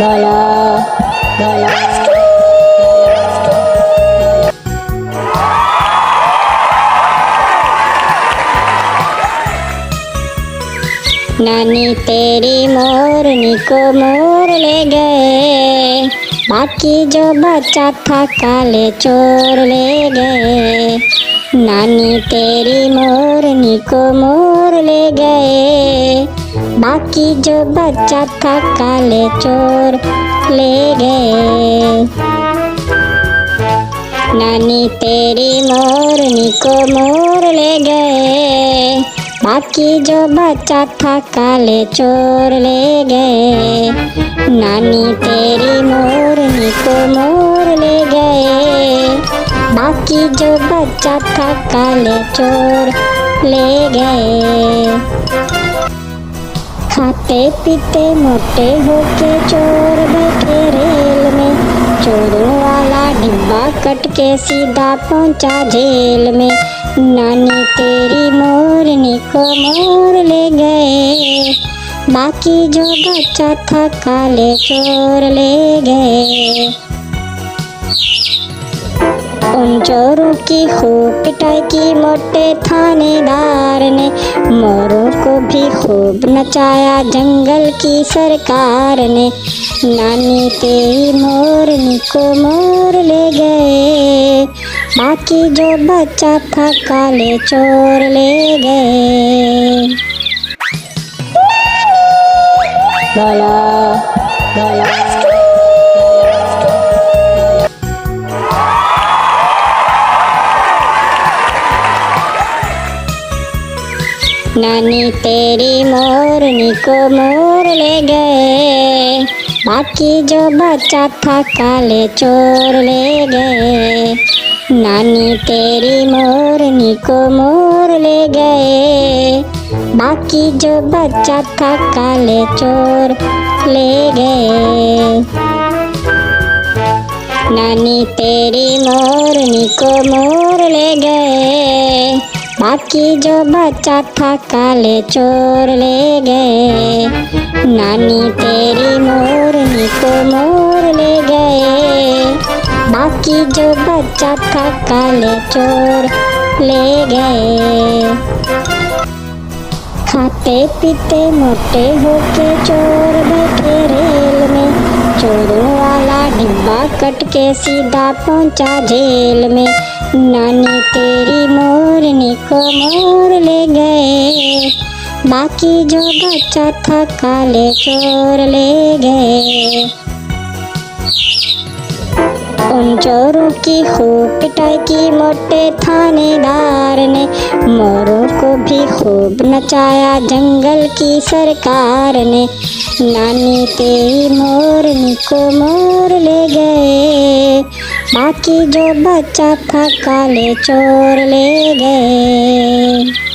बोलो बोलो। नानी तेरी मोरनी को मोर ले गए, बाकी जो बचा था काले चोर ले गए। नानी तेरी मोरनी को मोर ले गए, बाकी जो बचा था काले चोर ले गए। नानी तेरी मोरनी को मोर ले गए, बाकी जो बचा था काले चोर ले गए। नानी तेरी मोरनी को मोर ले गए, बाकी जो बचा था काले चोर ले गए। खाते पीते मोटे होके चोर बैठे रेल में, चोरों वाला डिब्बा कट के सीधा पहुंचा जेल में। नानी तेरी मोरनी को मोर ले गए, बाकी जो बचा था काले चोर ले गए। उन चोरों की खूब पिटाई की मोटे थानेदार ने, मोरों को भी खूब नचाया जंगल की सरकार ने। नानी तेरी मोरनी को मोर ले गए, बाकी जो बचा था काले चोर ले गए। बोलो बोलो। नानी तेरी मोरनी को मोर ले गए, बाकी जो बचा था काले चोर ले गए। नानी तेरी मोरनी को मोर ले गए, बाकी जो बचा था काले चोर ले गए। नानी तेरी मोरनी को मोर ले गए, बाकी जो बचा था काले चोर ले गए। नानी तेरी मोरनी को मोर ले गए, बाकी जो बचा था काले चोर ले गए। खाते पीते मोटे होके चोर बैठे रेल में, चोरों वाला डिब्बा कट के सीधा पहुंचा जेल में। नानी तेरी मोरनी को मोर ले गए, बाकी जो बचा था काले चोर ले गए। उन चोरों की खूब पिटाई की मोटे थानेदार ने, मोरों को भी खूब नचाया जंगल की सरकार ने। नानी तेरी मोरनी को मोर ले गए, बाकी जो बचा था काले चोर ले गए।